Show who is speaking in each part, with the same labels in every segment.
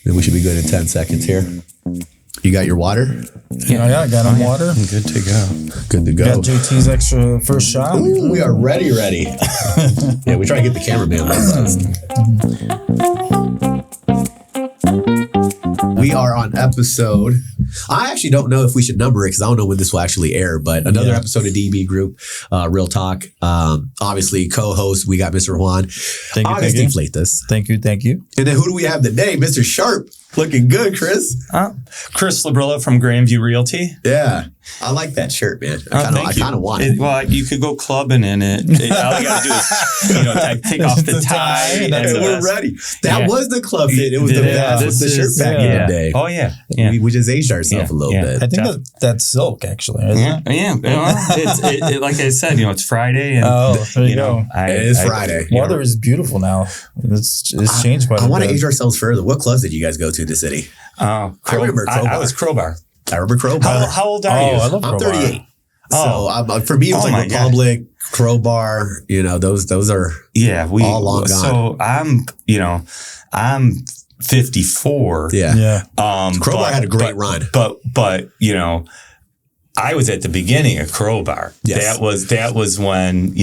Speaker 1: Then we should be good in 10 seconds here. You got your water?
Speaker 2: Yeah, I got on water.
Speaker 3: I'm good to go.
Speaker 1: Good to go.
Speaker 2: Got JT's extra first shot.
Speaker 1: Ooh, we are ready. Yeah, we try to get the cameraman buzzed. We are on episode. I actually don't know if we should number it because I don't know when this will actually air, but another episode of DB Group, Real Talk. Obviously, co-host, we got Mr. Juan.
Speaker 2: Thank you.
Speaker 1: Fleitas.
Speaker 2: Thank you.
Speaker 1: And then who do we have today? Mr. Sharp. Looking good, Chris.
Speaker 3: Chris Lobrillo from Grandview Realty.
Speaker 1: Yeah. I like that shirt, man. I kind of want it.
Speaker 3: Well, you could go clubbing in it. All you got to do is, take off the tie.
Speaker 1: We're ready. That was the club fit. It was the vest with the shirt back in the day.
Speaker 3: Oh, yeah.
Speaker 1: We just aged ourselves a little bit.
Speaker 2: I think that's silk, actually. Isn't it?
Speaker 3: Yeah. Well, like I said, it's Friday. And,
Speaker 2: there you go.
Speaker 1: It is Friday.
Speaker 2: Weather is beautiful now. It's changed quite a bit.
Speaker 1: I want to age ourselves further. What clubs did you guys go to in the city?
Speaker 3: I remember Crowbar. I was Crowbar.
Speaker 1: I remember Crowbar.
Speaker 3: How old are you?
Speaker 2: I love
Speaker 1: I'm
Speaker 2: Crowbar.
Speaker 1: 38. So for me, it was like Republic, Crowbar. Those are all long gone.
Speaker 3: So I'm 54.
Speaker 1: Yeah. Crowbar had a great run.
Speaker 3: But I was at the beginning of Crowbar.
Speaker 1: Yes.
Speaker 3: That was when,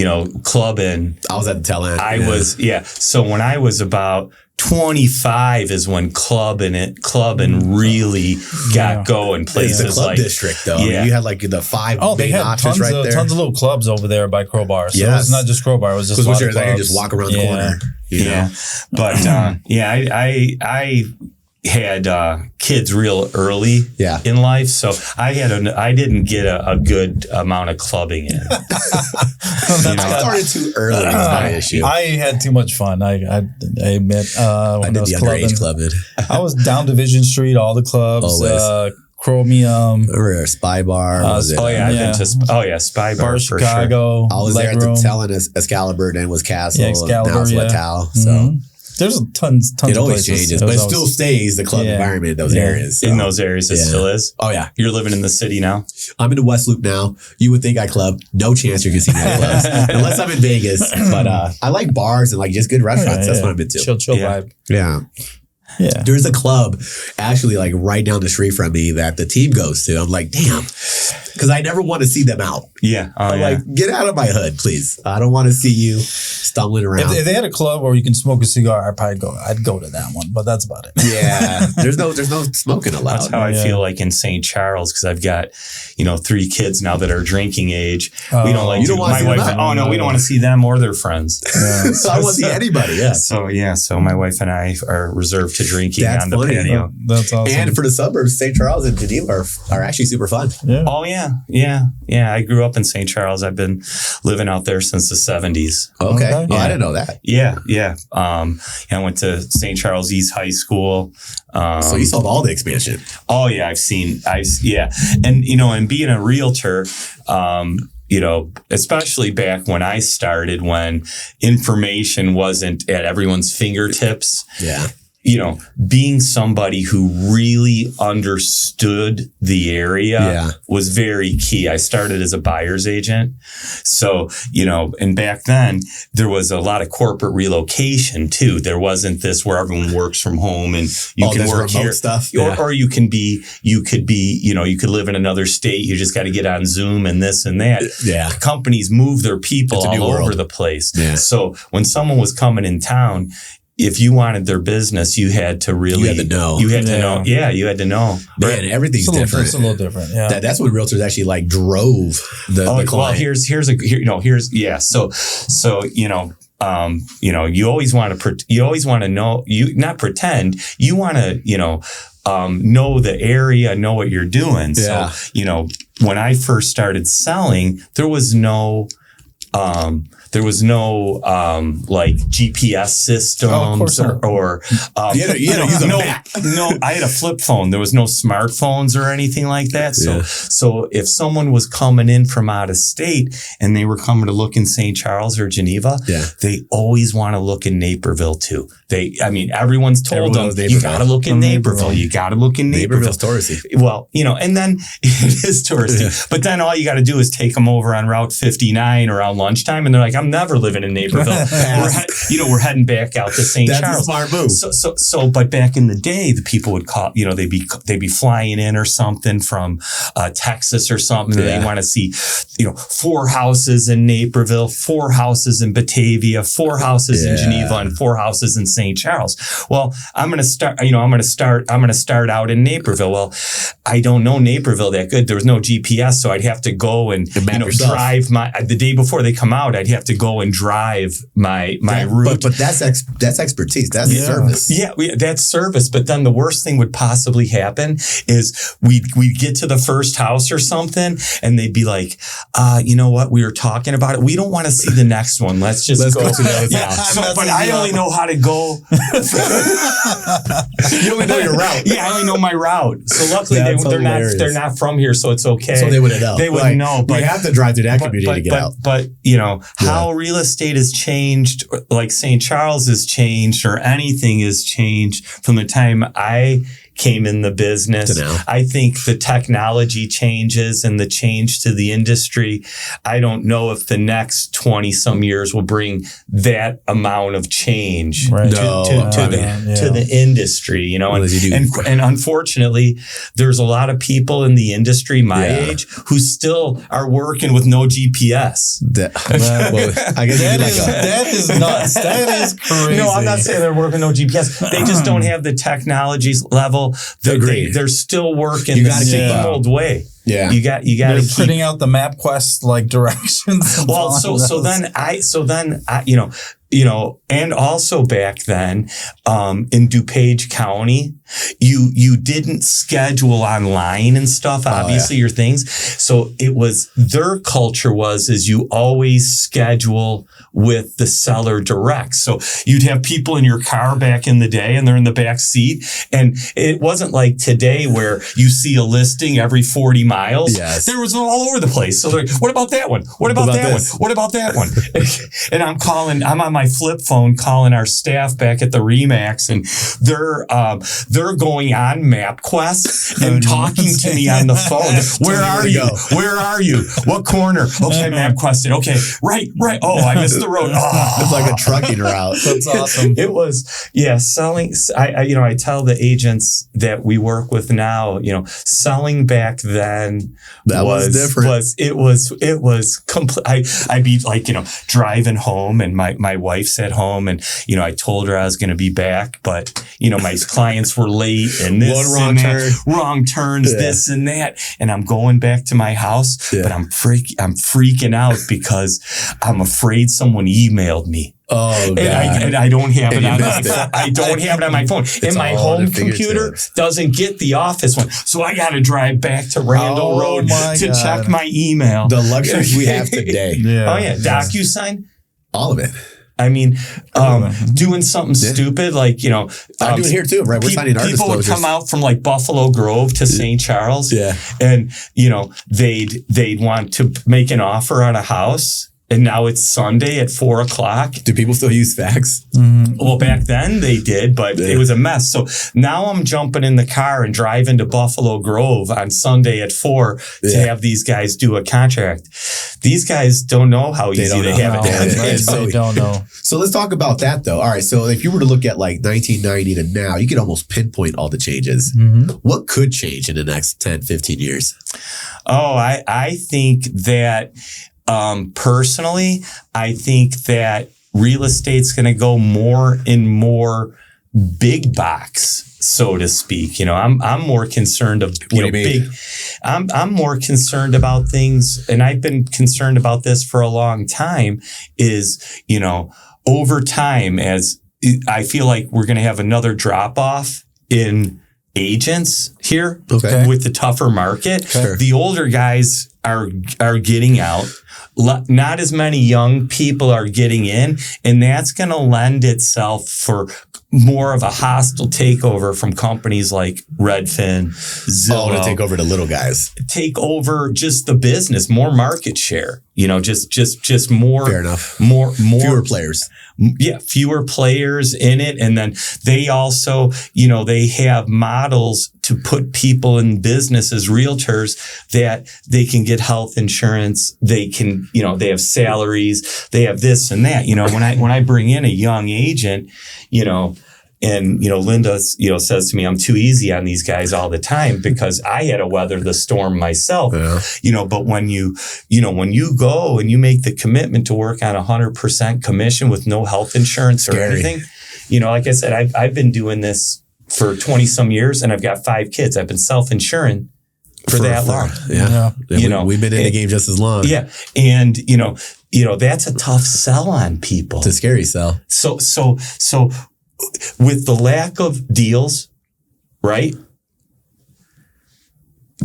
Speaker 3: clubbing.
Speaker 1: I was at the tail end.
Speaker 3: So when I was about 25 is when clubbing really got going places.
Speaker 1: It's the club district, though.
Speaker 3: Yeah.
Speaker 1: I mean, you had like the 5
Speaker 2: they
Speaker 1: main
Speaker 2: had
Speaker 1: options right there.
Speaker 2: Tons of little clubs over there by Crowbar. So it's not just Crowbar. It was just a lot of clubs.
Speaker 1: I could just walk around the corner.
Speaker 3: But I had kids real early in life, so I didn't get a good amount of clubbing in.
Speaker 1: I started too early. That's my issue.
Speaker 2: I had too much fun. I admit. When I was
Speaker 1: clubbing.
Speaker 2: I was down Division Street, all the clubs.
Speaker 1: Always.
Speaker 2: Chromium.
Speaker 1: Or Spy Bar.
Speaker 3: I've been to Spy Bar for
Speaker 2: Chicago.
Speaker 1: Sure. I was there at the Talent Excalibur, then was Castle.
Speaker 2: Excalibur,
Speaker 1: now it's Latal. So.
Speaker 2: There's tons
Speaker 1: it
Speaker 2: of
Speaker 1: always
Speaker 2: places.
Speaker 1: changes, but it still stays the club environment in those areas. So.
Speaker 3: In those areas, it still is.
Speaker 1: Oh, yeah.
Speaker 3: You're living in the city now?
Speaker 1: I'm in the West Loop now. You would think I club. No chance you're going to see me at clubs. Unless I'm in Vegas. But I like bars and like just good restaurants. That's what I'm into.
Speaker 2: Chill vibe.
Speaker 1: Yeah.
Speaker 2: Yeah.
Speaker 1: There's a club actually like right down the street from me that the team goes to. I'm like, damn. Because I never want to see them out.
Speaker 3: Yeah.
Speaker 1: I'm like, get out of my hood, please. I don't want to see you stumbling around.
Speaker 2: If they had a club where you can smoke a cigar, I'd go to that one, but that's about it.
Speaker 1: Yeah. There's no smoking allowed.
Speaker 3: That's how I feel like in St. Charles, because I've got, 3 kids now that are drinking age. We don't like my wife. We don't want to see them or their friends.
Speaker 1: Yeah. So I don't want to see anybody. Yeah.
Speaker 3: So my wife and I are reserved to drinking on the patio.
Speaker 2: That's awesome.
Speaker 1: And for the suburbs, St. Charles and Geneva are actually super fun.
Speaker 3: Yeah. Oh yeah. I grew up in St. Charles. I've been living out there since the 70s.
Speaker 1: Okay. Oh, I didn't know that.
Speaker 3: Yeah. I went to St. Charles East High School.
Speaker 1: So you saw all the expansion.
Speaker 3: Oh yeah, and being a realtor, especially back when I started, when information wasn't at everyone's fingertips.
Speaker 1: Yeah.
Speaker 3: Being somebody who really understood the area was very key. I started as a buyer's agent. So, and back then there was a lot of corporate relocation too. There wasn't this where everyone works from home and you can work here.
Speaker 1: Stuff.
Speaker 3: Or you could live in another state. You just got to get on Zoom and this and that.
Speaker 1: Yeah.
Speaker 3: Companies move their people all over the place.
Speaker 1: Yeah.
Speaker 3: So when someone was coming in town, if you wanted their business, you had to know. You had to know. Yeah, you had to know.
Speaker 1: Man, everything's different.
Speaker 2: It's a little different. Yeah.
Speaker 1: That's when realtors actually like drove the client.
Speaker 3: Well, here's you always want to know, you not pretend, you want to, know the area, know what you're doing.
Speaker 1: Yeah.
Speaker 3: So, when I first started selling, there was no like GPS systems or
Speaker 1: you had to use a map.
Speaker 3: No, I had a flip phone. There was no smartphones or anything like that. So if someone was coming in from out of state and they were coming to look in St. Charles or Geneva, they always want to look in Naperville too. Everyone's told them you got to look in Naperville. You got to look in Naperville.
Speaker 1: Naperville's touristy.
Speaker 3: Well, and then it is touristy. But then all you got to do is take them over on Route 59 around lunchtime, and they're like, I'm I'm never living in Naperville. We're heading back out to St. Charles.
Speaker 1: That's a smart move.
Speaker 3: So, but back in the day, the people would call, they'd be flying in or something from Texas or something. Yeah. They want to see, 4 houses in Naperville, 4 houses in Batavia, 4 houses in Geneva, and 4 houses in St. Charles. Well, I'm going to start out in Naperville. Well, I don't know Naperville that good. There was no GPS, so I'd have to go and drive the day before they come out. I'd have to go and drive my route.
Speaker 1: But that's expertise. That's service.
Speaker 3: Yeah, that's service. But then the worst thing would possibly happen is we'd get to the first house or something, and they'd be like, you know what? We were talking about it. We don't want to see the next one. Let's go to the other house. But I only know how to go.
Speaker 1: You only know your route.
Speaker 3: Yeah, I only know my route. So luckily they're not from here, so it's okay.
Speaker 1: So they wouldn't know.
Speaker 3: They wouldn't know.
Speaker 1: But you have to drive through that community to get out.
Speaker 3: But how real estate has changed, like St. Charles has changed, or anything has changed from the time I came in the business. I think the technology changes and the change to the industry. I don't know if the next 20 some years will bring that amount of change to the industry, and unfortunately there's a lot of people in the industry my age who still are working with no GPS.
Speaker 2: I guess that is nuts. That is crazy.
Speaker 3: No, I'm not saying they're working no GPS. They just don't have the technologies level. They're still working the same old way.
Speaker 1: Yeah,
Speaker 3: you got.
Speaker 2: They're printing out the MapQuest like directions.
Speaker 3: Well, so then I and also back then, in DuPage County, you didn't schedule online and stuff. Obviously, your things. So it was their culture is you always schedule with the seller direct. So you'd have people in your car back in the day, and they're in the back seat, and it wasn't like today where you see a listing every 40 miles.
Speaker 1: Yes.
Speaker 3: There was all over the place. So they're like, what about that one? What about that one? What about that one? And I'm on my flip phone calling our staff back at the Remax, and they're going on MapQuest and talking to me on the phone. Where are you? Where are you? What corner? Okay, MapQuest. Okay, right. Oh, I missed the road. Oh.
Speaker 1: It's like a trucking route.
Speaker 2: That's awesome.
Speaker 3: It was, selling. I tell the agents that we work with now, selling back then was different. It was complete. I'd be like, driving home, and my wife's at home, and I told her I was going to be back, but my clients were late, and this wrong turns, this and that, and I'm going back to my house, but I'm freaking out because I'm afraid someone emailed me.
Speaker 1: Oh, God.
Speaker 3: And I don't have it on my phone. I don't have it on my phone. And my home computer doesn't get the office one. So I got to drive back to Randall Road to check my email.
Speaker 1: The luxuries we have today.
Speaker 3: DocuSign.
Speaker 1: All of it.
Speaker 3: I mean, doing something stupid like,
Speaker 1: I do it here too, right? We're signing our
Speaker 3: people would come out from like Buffalo Grove to St. Charles.
Speaker 1: Yeah.
Speaker 3: And, they'd want to make an offer on a house. And now it's Sunday at 4:00.
Speaker 1: Do people still use fax?
Speaker 3: Mm-hmm. Well, back then they did, but it was a mess. So now I'm jumping in the car and driving to Buffalo Grove on Sunday at 4 to have these guys do a contract. These guys don't know how easy they have it done.
Speaker 2: They don't know.
Speaker 1: So let's talk about that though. All right. So if you were to look at like 1990 to now, you could almost pinpoint all the changes. Mm-hmm. What could change in the next 10, 15 years?
Speaker 3: Oh, I think that... personally, I think that real estate's going to go more and more big box, so to speak. I'm more concerned of big. I'm more concerned about things, and I've been concerned about this for a long time. Is over time, as I feel like we're going to have another drop off in agents here with the tougher market. Sure. The older guys are getting out. Not as many young people are getting in, and that's going to lend itself for more of a hostile takeover from companies like Redfin, Zillow.
Speaker 1: To take over the little guys.
Speaker 3: Take over just the business, more market share. just more.
Speaker 1: Fair enough.
Speaker 3: More
Speaker 1: fewer players.
Speaker 3: Yeah, fewer players in it. And then they also, they have models to put people in business as realtors that they can get health insurance. They can, they have salaries, they have this and that. When I bring in a young agent, and, Linda, says to me, I'm too easy on these guys all the time because I had to weather the storm myself, but when you go and you make the commitment to work on 100% commission with no health insurance or anything, like I said, I've been doing this for 20 some years and I've got 5 kids. I've been self-insuring for that long.
Speaker 1: Yeah. We've been in the game just as long.
Speaker 3: Yeah. And, that's a tough sell on people.
Speaker 1: It's a scary sell.
Speaker 3: So with the lack of deals, right?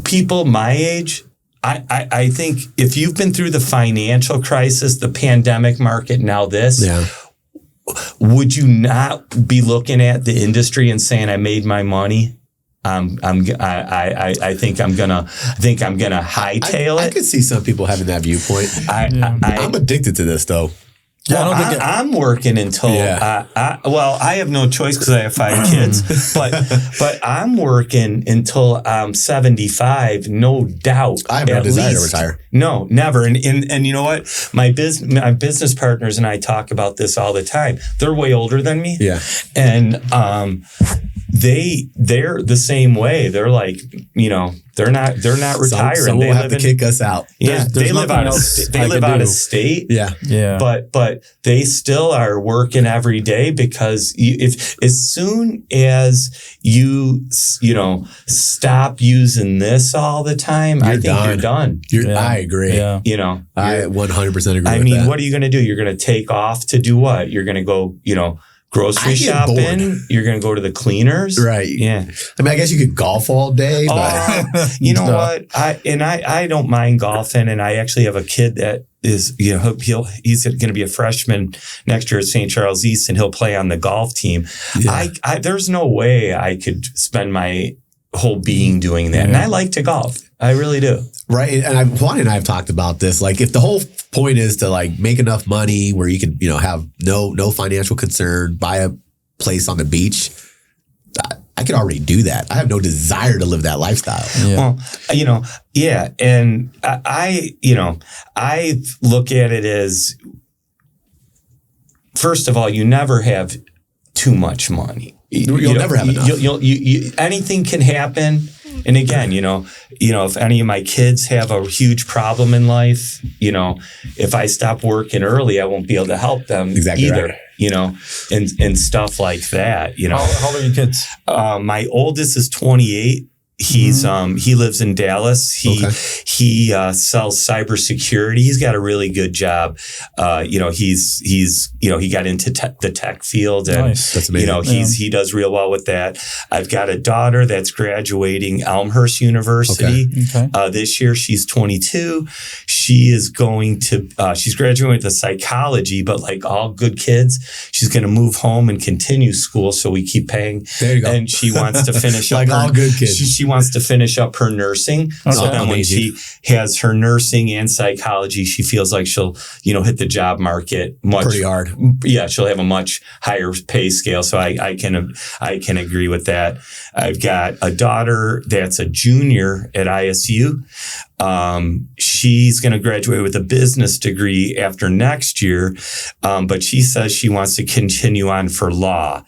Speaker 3: People my age, I think if you've been through the financial crisis, the pandemic market, now this, would you not be looking at the industry and saying, I made my money? I think I'm gonna hightail it.
Speaker 1: I could see some people having that viewpoint. I'm addicted to this though.
Speaker 3: Well, I'm working until I have no choice because I have 5 kids, but I'm working until I'm 75, no doubt.
Speaker 1: I have no desire to retire.
Speaker 3: No, never. And you know what? My business partners and I talk about this all the time. They're way older than me.
Speaker 1: Yeah.
Speaker 3: And they're the same way. They're like, they're not retiring.
Speaker 1: Some will have to kick us out.
Speaker 3: Yeah, they live out of state.
Speaker 1: Yeah.
Speaker 3: But they still are working every day because as soon as you stop using this all the time, I think you're done.
Speaker 1: I agree.
Speaker 3: Yeah.
Speaker 1: I 100% agree.
Speaker 3: I mean, what are you going to do? You're going to take off to do what? You're going to go, grocery shopping. Bored. You're going to go to the cleaners.
Speaker 1: Right.
Speaker 3: Yeah.
Speaker 1: I mean, I guess you could golf all day, but
Speaker 3: you know what? I don't mind golfing, and I actually have a kid that is, he's going to be a freshman next year at St. Charles East, and he'll play on the golf team. Yeah. There's no way I could spend my whole being doing that. Yeah. And I like to golf. I really do.
Speaker 1: Right. And Juan and I have talked about this. Like, if the whole point is to like make enough money where you can, have no financial concern, buy a place on the beach, I could already do that. I have no desire to live that lifestyle.
Speaker 3: Yeah. Well, and I look at it as, first of all, you never have too much money.
Speaker 1: You'll never have enough.
Speaker 3: Anything can happen. And again, if any of my kids have a huge problem in life, if I stop working early, I won't be able to help them either, right. And stuff like that,
Speaker 2: How old are your kids?
Speaker 3: My oldest is 28. He's he lives in Dallas. He sells cybersecurity. He's got a really good job. He got into the tech field, and
Speaker 1: nice. That's amazing.
Speaker 3: He does real well with that. I've got a daughter that's graduating Elmhurst University this year. She's 22. She is going to she's graduating with psychology, but like all good kids, she's going to move home and continue school. So we keep paying.
Speaker 1: There you go.
Speaker 3: And she wants to finish
Speaker 1: like all good kids.
Speaker 3: She wants to finish up her nursing. Okay. So then when she has her nursing and psychology, she feels like she'll, hit the job market
Speaker 1: pretty hard.
Speaker 3: Yeah, she'll have a much higher pay scale. So I can agree with that. I've got a daughter that's a junior at ISU. She's going to graduate with a business degree after next year, but she says she wants to continue on for law.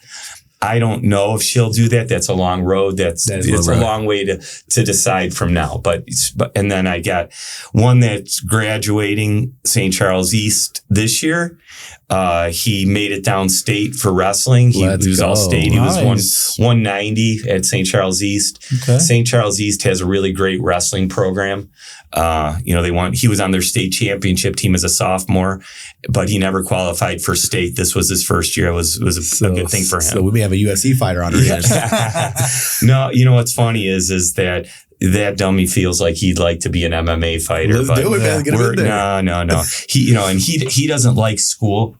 Speaker 3: I don't know if she'll do that. That's a long road. It's a long way to decide from now. And then I got one that's graduating St. Charles East this year. He made it downstate for wrestling. He was all state. He was 190 at St. Charles East. Okay. St. Charles East has a really great wrestling program. He was on their state championship team as a sophomore, but he never qualified for state. This was his first year. It was a good thing for him.
Speaker 1: So we may have a UFC fighter on our hands.
Speaker 3: No, what's funny is that that dummy feels like he'd like to be an MMA fighter.
Speaker 1: Let's do it, man. Get him in there.
Speaker 3: No. He doesn't like school.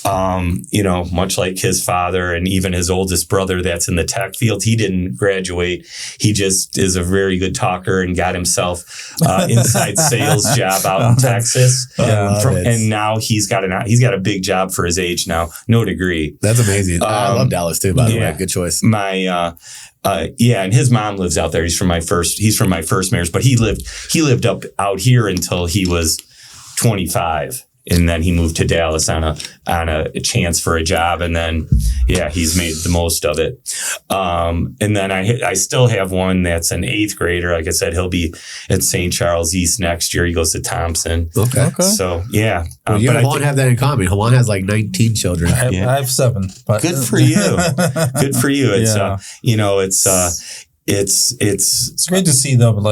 Speaker 3: Much like his father and even his oldest brother that's in the tech field, he didn't graduate. He just is a very good talker and got himself inside sales job out in Texas. And now he's got a big job for his age now. No degree.
Speaker 1: That's amazing. I love Dallas too, by the way. Good choice.
Speaker 3: And his mom lives out there. He's from my first marriage, but he lived out here until he was 25. And then he moved to Dallas on a chance for a job. And then, he's made the most of it. And then I still have one that's an 8th grader. Like I said, he'll be at St. Charles East next year. He goes to Thompson.
Speaker 1: Okay.
Speaker 3: So, yeah.
Speaker 1: Well, you and Juan have that in common. Juan has like 19 children.
Speaker 2: I have 7. But
Speaker 3: good for you. Good for you. It's
Speaker 2: great to see them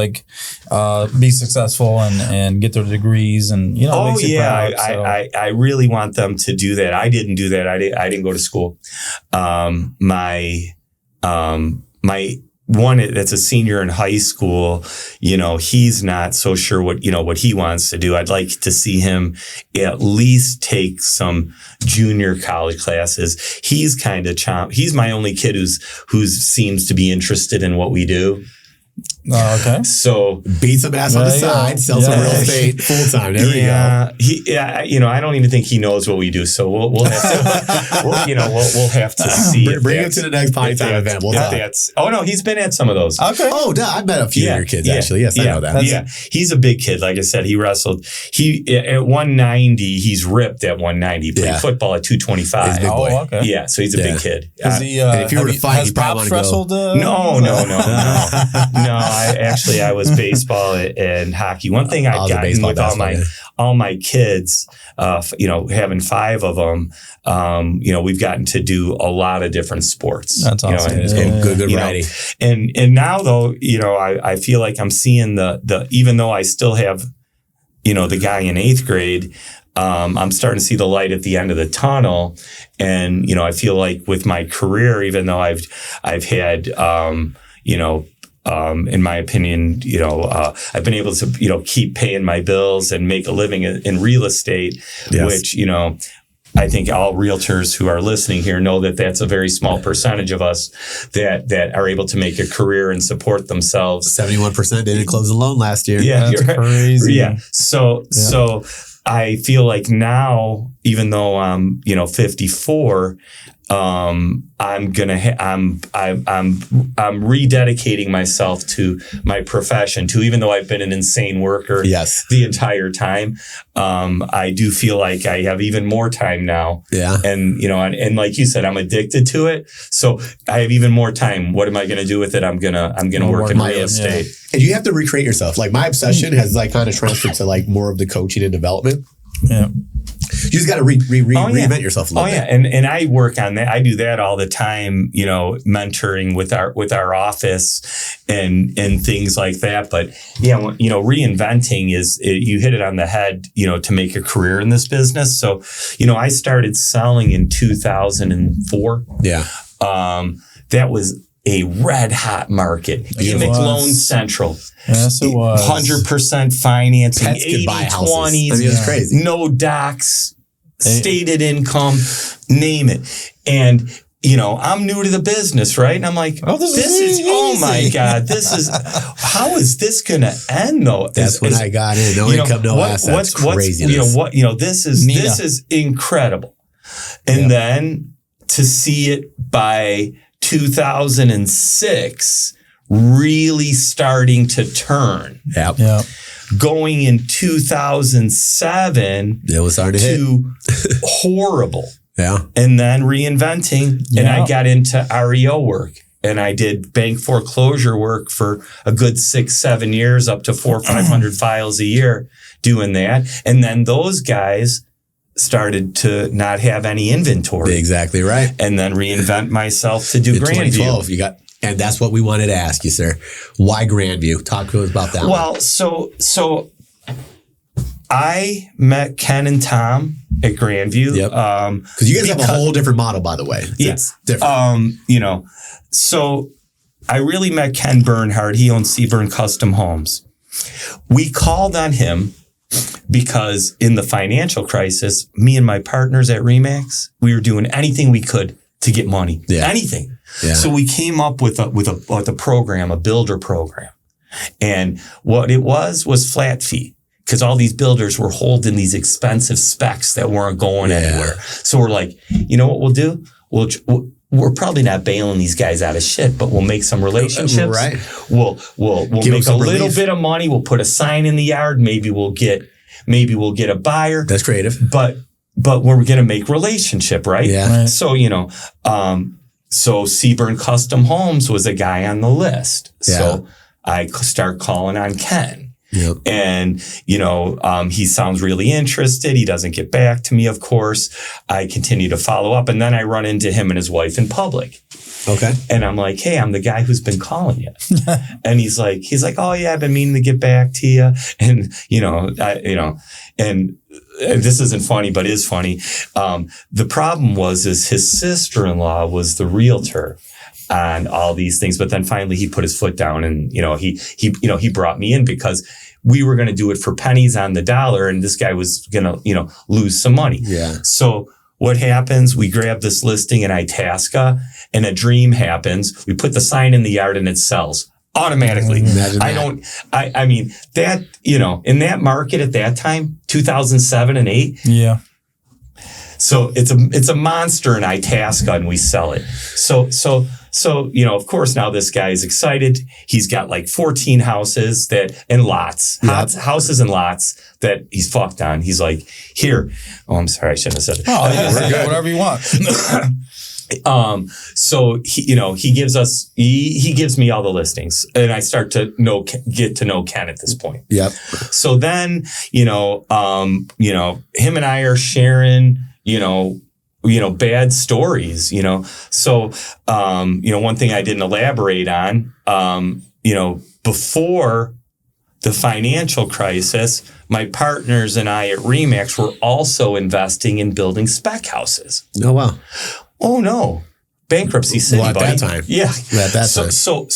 Speaker 2: be successful and get their degrees and makes you proud,
Speaker 3: I really want them to do that. I didn't do that. I didn't go to school. My one that's a senior in high school, he's not so sure what he wants to do. I'd like to see him at least take some junior college classes. He's kind of he's my only kid who seems to be interested in what we do.
Speaker 2: Okay.
Speaker 3: So
Speaker 1: beat some ass on the side, sell some real estate full time. There we go.
Speaker 3: I don't even think he knows what we do. So we'll have to, we'll have to see.
Speaker 1: Bring him to the next Potty Time event. We'll
Speaker 3: no, he's been at some of those.
Speaker 2: Okay.
Speaker 1: Oh, I've met a few of your kids actually. Yes, I know that.
Speaker 3: He's a big kid. Like I said, he wrestled. At 190, he's ripped at 190. He played football at 225.
Speaker 1: He's a big boy.
Speaker 3: Okay. Yeah, so he's a big kid.
Speaker 1: And if you were to fight, he probably want to
Speaker 2: wrestled?
Speaker 3: No. I was baseball and hockey. One thing I've gotten with all my kids, having 5 of them, we've gotten to do a lot of different sports.
Speaker 2: That's awesome.
Speaker 1: And good variety.
Speaker 3: And now though, I feel like I'm seeing even though I still have, the guy in 8th grade, I'm starting to see the light at the end of the tunnel. And, I feel like with my career, even though I've had, in my opinion, I've been able to, keep paying my bills and make a living in real estate, which, I think all realtors who are listening here know that that's a very small percentage of us that are able to make a career and support themselves.
Speaker 1: 71% didn't close a loan last year.
Speaker 3: Yeah,
Speaker 2: that's crazy.
Speaker 3: Yeah. So I feel like now, even though I'm, 54, I'm rededicating myself to my profession too, even though I've been an insane worker the entire time. I do feel like I have even more time now. Yeah. And, and like you said, I'm addicted to it. So I have even more time. What am I going to do with it? I'm going to work in real estate.
Speaker 1: Yeah. And you have to recreate yourself. Like my obsession has kind of transferred to more of the coaching and development.
Speaker 2: Yeah.
Speaker 1: You just got to reinvent yourself a little bit.
Speaker 3: And I work on that. I do that all the time, mentoring with our office and things like that. But reinventing you hit it on the head, to make a career in this business. So, I started selling in 2004.
Speaker 1: Yeah.
Speaker 3: That was a red hot market. Gimmick Loan Central.
Speaker 2: Yes, it was.
Speaker 3: 100% financing.
Speaker 1: Pets could buy houses.
Speaker 3: 20s.
Speaker 1: I mean, it was crazy.
Speaker 3: No docs, stated income, name it. And, I'm new to the business, right? And I'm like, oh my God, how is this going to end though?
Speaker 1: That's when I got in. No income, no assets. Craziness.
Speaker 3: This is incredible. And then to see it by 2006 really starting to turn.
Speaker 1: Yep.
Speaker 3: Going in 2007
Speaker 1: it was starting
Speaker 3: to horrible.
Speaker 1: Yeah.
Speaker 3: And then reinventing. Yeah. And I got into REO work. And I did bank foreclosure work for a good 6-7 years, up to 400 or 500 files a year doing that. And then those guys started to not have any inventory.
Speaker 1: Exactly right.
Speaker 3: And then reinvent myself to do Grandview.
Speaker 1: 2012, and that's what we wanted to ask you, sir. Why Grandview? Talk to us about that.
Speaker 3: Well, so I met Ken and Tom at Grandview.
Speaker 1: Yep. Because you guys have a whole different model, by the way.
Speaker 3: It's different. So I really met Ken Bernhardt. He owns Seaburn Custom Homes. We called on him because in the financial crisis, me and my partners at Remax, we were doing anything we could to get money. Yeah. Anything. Yeah. So we came up with a program, a builder program. And what it was flat fee, because all these builders were holding these expensive specs that weren't going anywhere. So we're like, you know what we'll do? We're probably not bailing these guys out of shit, but we'll make some relationships. Right. We'll make a little bit of money. We'll put a sign in the yard. Maybe we'll get a buyer.
Speaker 1: That's creative.
Speaker 3: But we're going to make relationship, right?
Speaker 1: Yeah. Right.
Speaker 3: So, so Seaburn Custom Homes was a guy on the list. Yeah. So I start calling on Ken. Yep. And, he sounds really interested. He doesn't get back to me, of course. I continue to follow up. And then I run into him and his wife in public.
Speaker 1: Okay.
Speaker 3: And I'm like, hey, I'm the guy who's been calling you. And he's like, oh yeah, I've been meaning to get back to you. And, and this isn't funny, but is funny. The problem is his sister-in-law was the realtor on all these things. But then finally he put his foot down and, he brought me in because we were going to do it for pennies on the dollar. And this guy was going to, lose some money. Yeah. So what happens? We grab this listing in Itasca and a dream happens. We put the sign in the yard and it sells automatically. I mean, that, in that market at that time, 2007 and 8.
Speaker 2: Yeah.
Speaker 3: So it's a monster in Itasca and we sell it. So, of course, now this guy is excited. He's got like 14 houses houses and lots that he's fucked on. He's like, here. Oh, I'm sorry. I shouldn't have said it.
Speaker 2: Oh, whatever you want.
Speaker 3: So he gives me all the listings and I start to get to know Ken at this point.
Speaker 1: Yep.
Speaker 3: So then, him and I are sharing, bad stories, So, one thing I didn't elaborate on, before the financial crisis, my partners and I at Remax were also investing in building spec houses.
Speaker 1: Oh, wow.
Speaker 3: Oh, no. Bankruptcy city,
Speaker 1: at
Speaker 3: buddy.
Speaker 1: that time.
Speaker 3: Yeah.
Speaker 1: At that time.
Speaker 3: So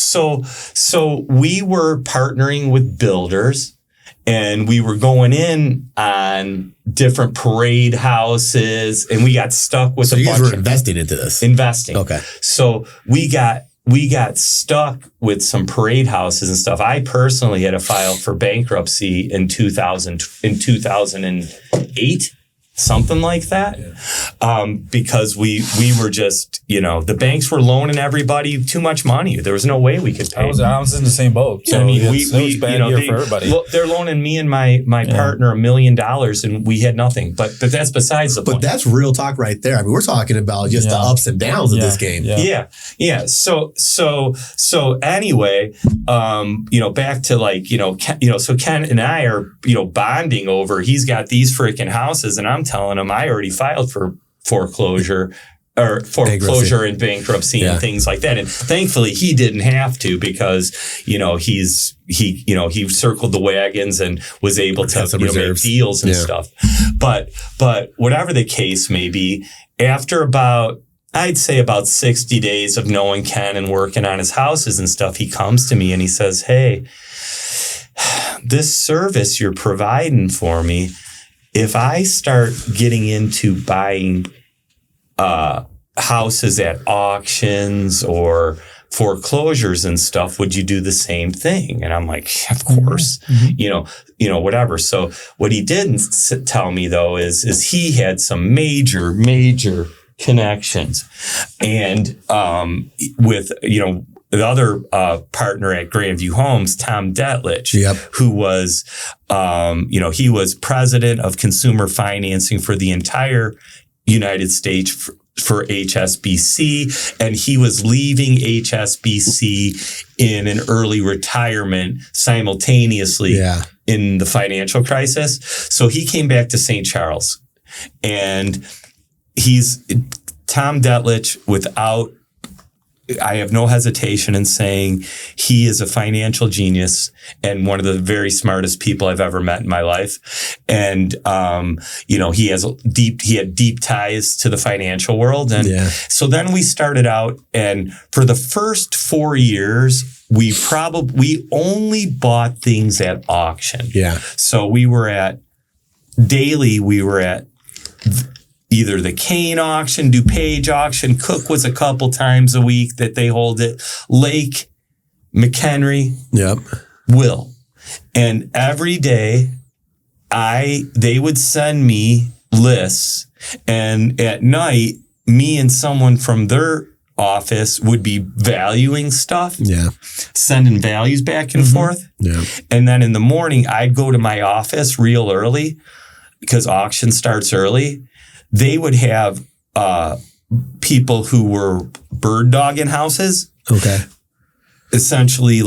Speaker 3: we were partnering with builders and we were going in on different parade houses and we got stuck with
Speaker 1: so you guys were investing into this?
Speaker 3: Investing.
Speaker 1: Okay.
Speaker 3: So we got stuck with some parade houses and stuff. I personally had to file for bankruptcy in 2008. Something like that. Yeah. Because we were just, the banks were loaning everybody too much money. There was no way we could pay.
Speaker 2: I was in the same boat. So
Speaker 3: I mean,
Speaker 2: it was bad year for everybody.
Speaker 3: They're loaning me and my partner $1 million and we had nothing. But that's besides the point.
Speaker 1: But that's real talk right there. I mean, we're talking about just the ups and downs of this game.
Speaker 3: Yeah. So anyway, back to so Ken and I are, bonding over, he's got these freaking houses and I'm telling him I already filed for foreclosure and bankruptcy and things like that. And thankfully he didn't have to because, he circled the wagons and was able to make deals and stuff. But whatever the case may be, after I'd say about 60 days of knowing Ken and working on his houses and stuff, he comes to me and he says, hey, this service you're providing for me, if I start getting into buying houses at auctions or foreclosures and stuff, would you do the same thing? And I'm like, of course, whatever. So what he didn't tell me though is he had some major connections, and with the other partner at Grandview Homes, Tom Detlich, who was, he was president of consumer financing for the entire United States for HSBC, and he was leaving HSBC in an early retirement simultaneously in the financial crisis. So he came back to St. Charles, and he's Tom Detlich without I have no hesitation in saying he is a financial genius and one of the very smartest people I've ever met in my life. And, he had deep ties to the financial world. And so then we started out, and for the first 4 years, we only bought things at auction. Yeah. So we were at either the Kane auction, DuPage auction. Cook was a couple times a week that they hold it. Lake, McHenry, Will. And every day they would send me lists, and at night, me and someone from their office would be valuing stuff, sending values back and forth. Yeah. And then in the morning, I'd go to my office real early because auction starts early. They would have people who were bird dogging houses. Okay. Essentially,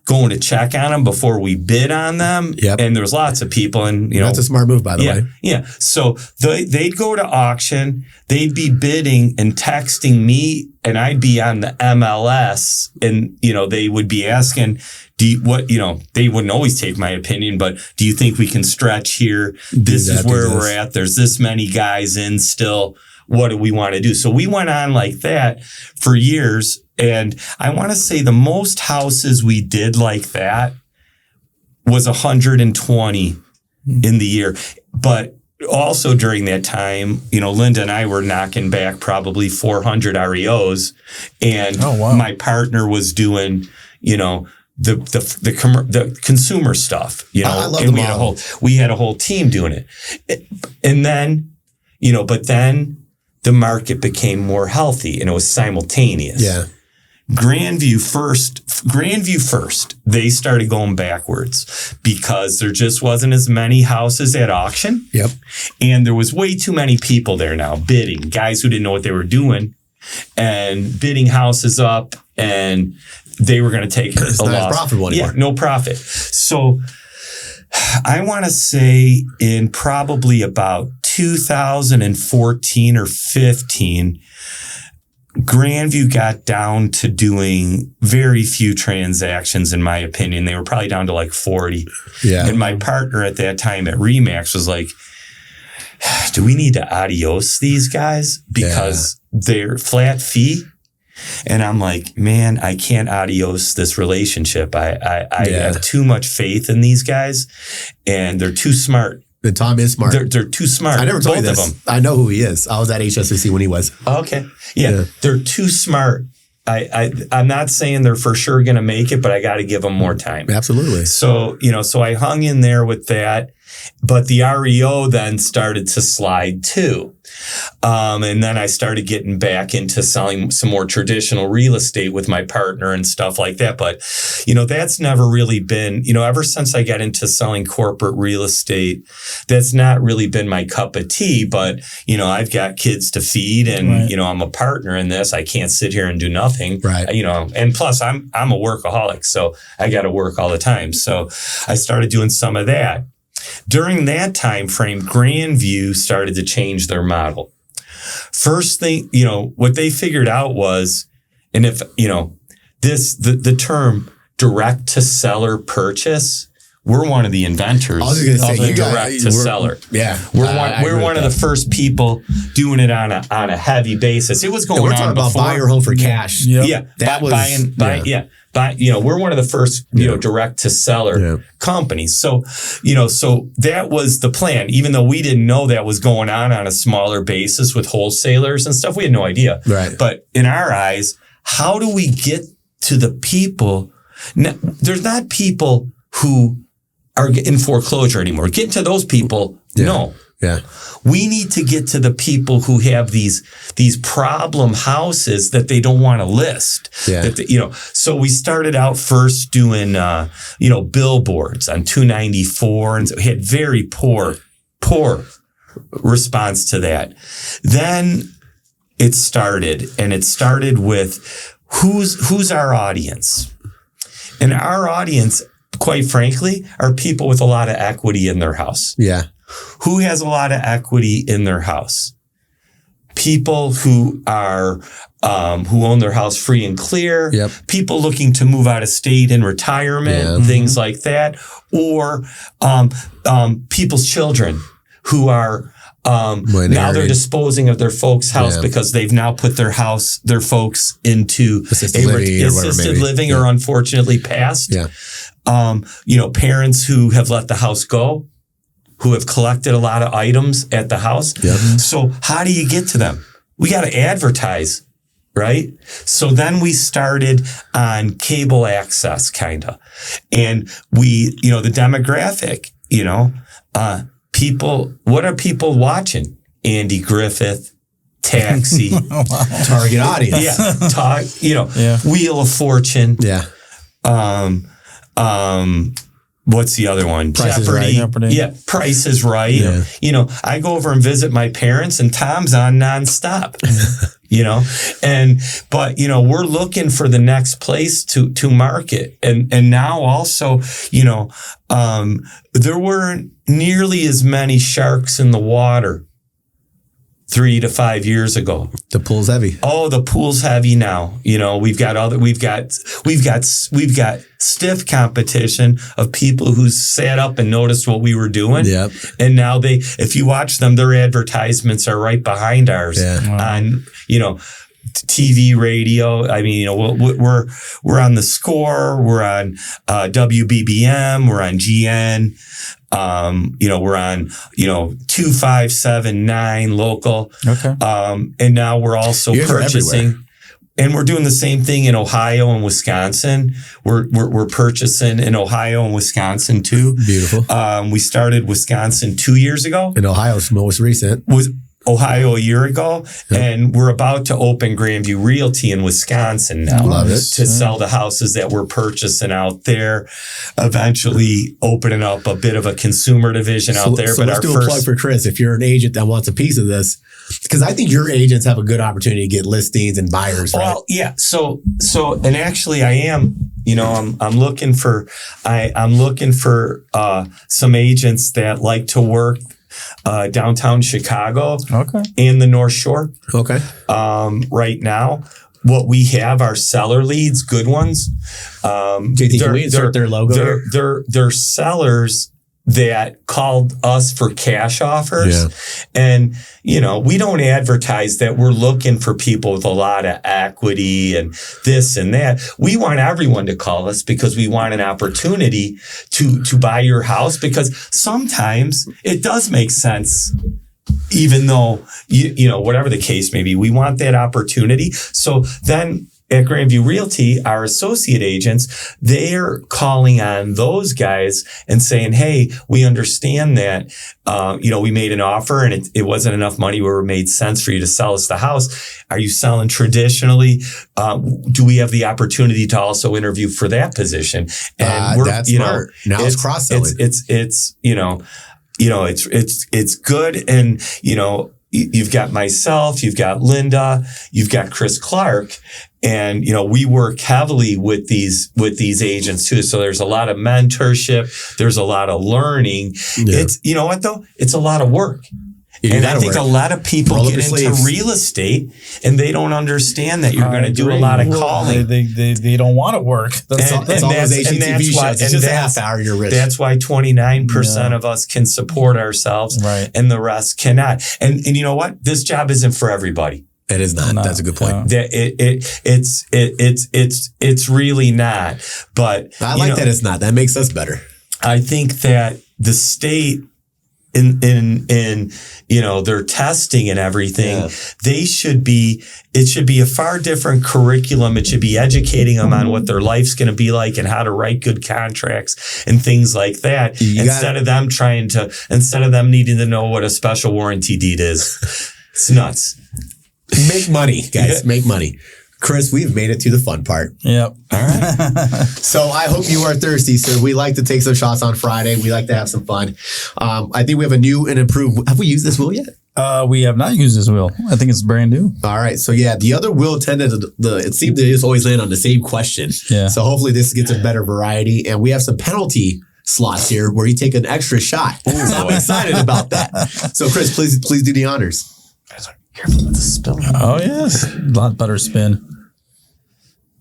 Speaker 3: going to check on them before we bid on them. Yep. And there was lots of people, and
Speaker 1: that's a smart move, by the way.
Speaker 3: Yeah. So they'd go to auction, they'd be bidding and texting me, and I'd be on the MLS, and they would be asking, they wouldn't always take my opinion, but do you think we can stretch here? This is where we're at. There's this many guys in still. What do we want to do? So we went on like that for years. And I want to say the most houses we did like that was 120 in the year. But also during that time, Linda and I were knocking back probably 400 REOs. And my partner was doing, the consumer stuff,
Speaker 1: I love
Speaker 3: and we had a whole team doing it. And then, but then the market became more healthy, and it was simultaneous. Yeah. Grandview first, they started going backwards because there just wasn't as many houses at auction. Yep. And there was way too many people there now bidding, guys who didn't know what they were doing and bidding houses up, and they were going to take a loss.
Speaker 1: Not profitable anymore.
Speaker 3: Yeah, no profit. So I want to say in probably about 2014 or 15, Grandview got down to doing very few transactions, in my opinion. They were probably down to like 40. Yeah. And my partner at that time at Remax was like, do we need to adios these guys? Because they're flat fee. And I'm like, man, I can't adios this relationship. I have too much faith in these guys, and they're too smart.
Speaker 1: And Tom is smart.
Speaker 3: They're too smart.
Speaker 1: I never told you this. I know who he is. I was at HSBC when he was.
Speaker 3: Okay. Yeah. They're too smart. I'm not saying they're for sure going to make it, but I got to give them more time.
Speaker 1: Absolutely.
Speaker 3: So, so I hung in there with that, but the REO then started to slide too. And then I started getting back into selling some more traditional real estate with my partner and stuff like that. But, that's never really been, ever since I got into selling corporate real estate, that's not really been my cup of tea. But, I've got kids to feed, and, I'm a partner in this. I can't sit here and do nothing. Right. And plus I'm a workaholic, so I got to work all the time. So I started doing some of that. During that time frame, Grandview started to change their model. First thing, what they figured out was, and if, the term direct to seller purchase, we're one of the inventors of the direct to seller. Yeah. We're one of the first people doing it on a heavy basis. It was going on before. We're talking about
Speaker 1: buy your home for cash.
Speaker 3: Yeah. That was we're one of the first, direct to seller companies. So, so that was the plan, even though we didn't know that was going on a smaller basis with wholesalers and stuff. We had no idea. Right. But in our eyes, how do we get to the people? Now, there's not people who are in foreclosure anymore. Getting to those people, no. Yeah. We need to get to the people who have these problem houses that they don't want to list. Yeah. So we started out first doing, billboards on 294, and so we had very poor response to that. Then it started with who's our audience? And our audience, quite frankly, are people with a lot of equity in their house. Yeah. Who has a lot of equity in their house? people who are who own their house free and clear, people looking to move out of state in retirement, things like that, or people's children who are now they're disposing of their folks' house because they've now put their folks into assisted living or unfortunately passed. Parents who have let the house go, who have collected a lot of items at the house. So how do you get to them? We got to advertise, right? So then we started on cable access, kind of. And we, the demographic, people, what are people watching? Andy Griffith, Taxi.
Speaker 1: Target audience.
Speaker 3: Wheel of Fortune. What's the other one?
Speaker 1: Price
Speaker 3: Jeopardy.
Speaker 1: is Right.
Speaker 3: Yeah, Price is Right. I go over and visit my parents and Tom's on nonstop. But we're looking for the next place to market. And now also, there weren't nearly as many sharks in the water 3 to 5 years ago.
Speaker 1: The pool's heavy.
Speaker 3: Oh, the pool's heavy now. We've got stiff competition of people who sat up and noticed what we were doing. And now if you watch them, their advertisements are right behind ours on, TV, radio. I mean, we're on The Score, we're on WBBM, we're on GN. We're on, 2579 local. Okay. And now we're also purchasing, and we're doing the same thing in Ohio and Wisconsin. We're purchasing in Ohio and Wisconsin too.
Speaker 1: Beautiful.
Speaker 3: We started Wisconsin 2 years ago.
Speaker 1: And Ohio's most recent.
Speaker 3: Was Ohio a year ago, and we're about to open Grandview Realty in Wisconsin now to sell the houses that we're purchasing out there. Eventually, opening up a bit of a consumer division out there.
Speaker 1: So let's do a plug for Chris. If you're an agent that wants a piece of this, because I think your agents have a good opportunity to get listings and buyers. Right?
Speaker 3: Well, yeah. So, and actually, I am. I'm looking for some agents that like to work downtown Chicago and the North Shore.
Speaker 1: Okay.
Speaker 3: Right now, what we have are seller leads, good ones.
Speaker 1: JT, can we insert their logo?
Speaker 3: They're sellers that called us for cash offers. And, we don't advertise that we're looking for people with a lot of equity and this and that. We want everyone to call us because we want an opportunity to buy your house, because sometimes it does make sense. Even though, whatever the case may be, we want that opportunity. So then at Grandview Realty, our associate agents, they're calling on those guys and saying, hey, we understand that, we made an offer and it wasn't enough money where it made sense for you to sell us the house. Are you selling traditionally? Do we have the opportunity to also interview for that position? And
Speaker 1: that's smart. Now it's cross-selling.
Speaker 3: It's good. And, you've got myself, you've got Linda, you've got Chris Clark, and, we work heavily with these agents too. So there's a lot of mentorship. There's a lot of learning. It's, what though? It's a lot of work. And I think a lot of people get into real estate and they don't understand that you're going to do a lot of calling.
Speaker 2: They don't want to work.
Speaker 1: That's all those HGTV shows. It's just a half hour, you're rich.
Speaker 3: That's why 29% of us can support ourselves and the rest cannot. And you know what? This job isn't for everybody.
Speaker 1: It is not. That's a good point.
Speaker 3: It's really not. But
Speaker 1: I like that it's not. That makes us better.
Speaker 3: I think that the state in their testing and everything, it should be a far different curriculum. It should be educating them on what their life's going to be like and how to write good contracts and things like that. Instead of them needing to know what a special warranty deed is. It's nuts.
Speaker 1: Make money, guys. Make money. Chris, we've made it to the fun part.
Speaker 2: Yep.
Speaker 1: All right. So I hope you are thirsty, sir. We like to take some shots on Friday. We like to have some fun. I think we have a new and improved. Have we used this wheel yet?
Speaker 2: We have not used this wheel. I think it's brand new.
Speaker 1: All right. So yeah, the other wheel it seemed to just always land on the same question. Yeah. So hopefully this gets a better variety. And we have some penalty slots here where you take an extra shot. So I'm excited about that. So Chris, please do the honors.
Speaker 3: Careful with the spill.
Speaker 2: Oh, yes. A lot better spin.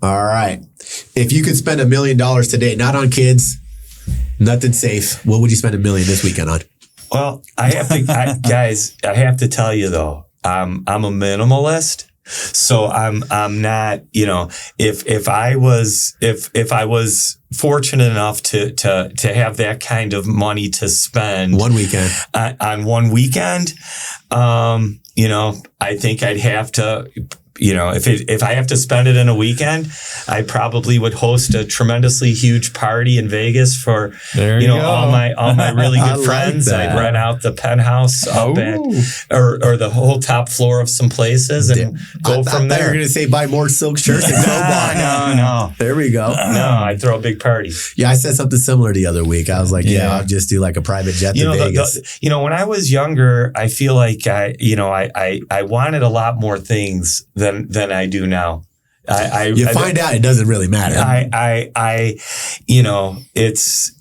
Speaker 1: All right. If you could spend $1 million today, not on kids, nothing safe, what would you spend $1 million this weekend on?
Speaker 3: Well, I have to tell you though, I'm a minimalist. So I'm not, if I was fortunate enough to have that kind of money to spend
Speaker 1: one weekend
Speaker 3: on one weekend, I think I'd have to, if I have to spend it in a weekend, I probably would host a tremendously huge party in Vegas for all my really good friends.
Speaker 1: Like
Speaker 3: I'd rent out the penthouse up at or the whole top floor of some places and go from there.
Speaker 1: You're going to say buy more silk shirts and
Speaker 3: No.
Speaker 1: There we go.
Speaker 3: No, I'd throw a big party.
Speaker 1: Yeah, I said something similar the other week. I was like, I'll just do like a private jet to Vegas.
Speaker 3: When I was younger, I feel like I wanted a lot more things than I do now.
Speaker 1: You find out it doesn't really matter.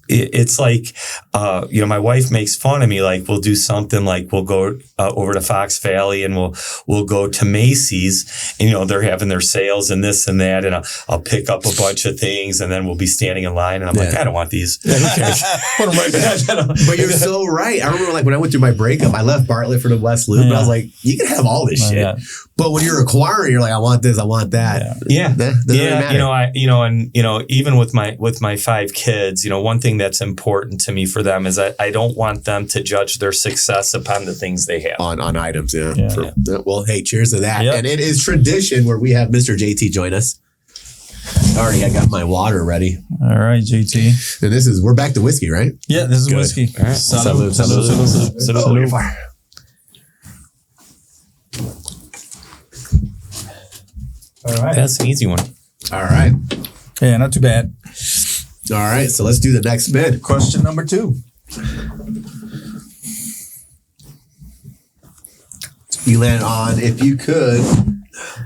Speaker 3: It's like, my wife makes fun of me. Like we'll do something like we'll go over to Fox Valley and we'll go to Macy's and, they're having their sales and this and that. And I'll pick up a bunch of things and then we'll be standing in line and I'm like, I don't want these.
Speaker 1: Who cares? Put them right back. But you're so right. I remember like when I went through my breakup, I left Bartlett for the West Loop. And I was like, you can have all this shit. Yeah. But when you're acquiring, you're like, I want this, I want that.
Speaker 3: Yeah.
Speaker 1: Really
Speaker 3: even with my 5 kids, one thing that's important to me for them is I don't want them to judge their success upon the things they have.
Speaker 1: On items, Well, hey, cheers to that. Yep. And it is tradition where we have Mr. JT join us. Already, I got my water ready.
Speaker 2: All right, JT.
Speaker 1: And we're back to whiskey, right?
Speaker 2: Yeah, this is good. Whiskey.
Speaker 1: All right. Salud.
Speaker 2: All right.
Speaker 3: That's an easy one.
Speaker 1: All right.
Speaker 2: Yeah, not too bad.
Speaker 1: All right, so let's do the next bid.
Speaker 2: Question number 2.
Speaker 1: You land on, if you could,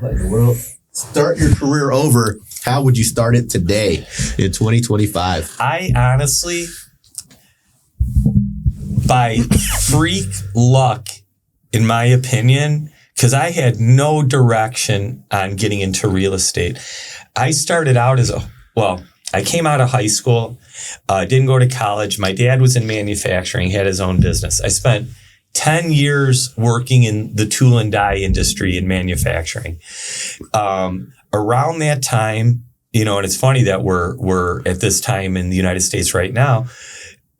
Speaker 1: let the world start your career over, how would you start it today in 2025?
Speaker 3: I honestly, by freak luck, in my opinion, because I had no direction on getting into real estate. I started out I came out of high school, didn't go to college. My dad was in manufacturing, had his own business. I spent 10 years working in the tool and die industry in manufacturing. Around that time, and it's funny that we're at this time in the United States right now.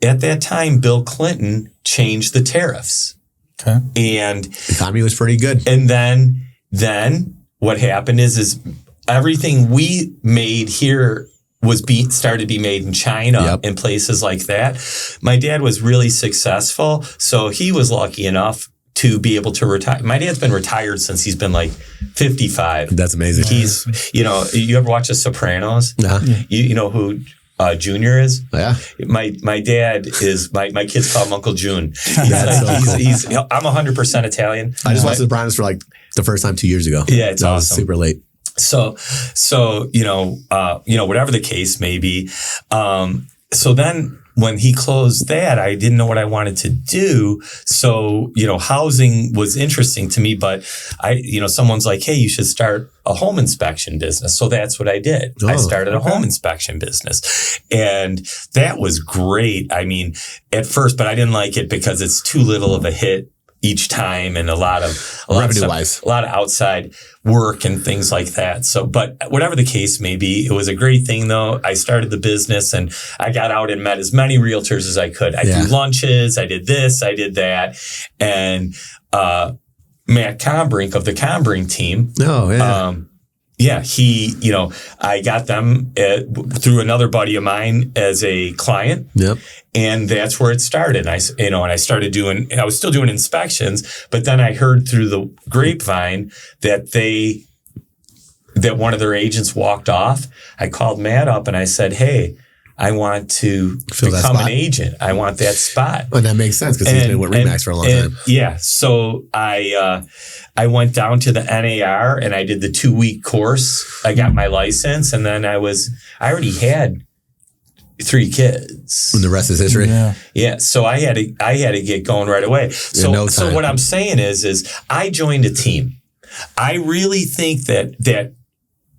Speaker 3: At that time, Bill Clinton changed the tariffs.
Speaker 2: Okay.
Speaker 3: And
Speaker 1: the economy was pretty good.
Speaker 3: And then what happened is everything we made here started to be made in China and places like that. My dad was really successful, so he was lucky enough to be able to retire. My dad's been retired since he's been like 55.
Speaker 1: That's amazing.
Speaker 3: He's, you ever watch The Sopranos?
Speaker 1: Uh-huh.
Speaker 3: You know who Junior is?
Speaker 1: Yeah.
Speaker 3: My dad is, my kids call him Uncle June. I'm 100% Italian.
Speaker 1: I just watched The Sopranos for like the first time 2 years ago.
Speaker 3: Yeah, it's awesome.
Speaker 1: Super late.
Speaker 3: So whatever the case may be. So then when he closed that, I didn't know what I wanted to do. So, housing was interesting to me, but someone's like, hey, you should start a home inspection business. So that's what I did. I started a home inspection business, and that was great. I mean, at first, but I didn't like it because it's too little of a hit each time and a lot of outside work and things like that. So, but whatever the case may be, it was a great thing though. I started the business and I got out and met as many realtors as I could. I threw lunches. I did this, I did that. And, Matt Combrink of the Combrink team.
Speaker 1: Oh, yeah.
Speaker 3: I got them through another buddy of mine as a client.
Speaker 1: Yep.
Speaker 3: And that's where it started. And I started I was still doing inspections, but then I heard through the grapevine that one of their agents walked off. I called Matt up and I said, hey, I want to become an agent. I want that spot.
Speaker 1: Well, that makes sense because he's been with RE/MAX for a long time.
Speaker 3: Yeah. So I went down to the NAR and I did the 2-week course. I got my license, and then I already had 3 kids.
Speaker 1: And the rest is history.
Speaker 3: Yeah. So I had to get going right away. So what I'm saying is I joined a team. I really think that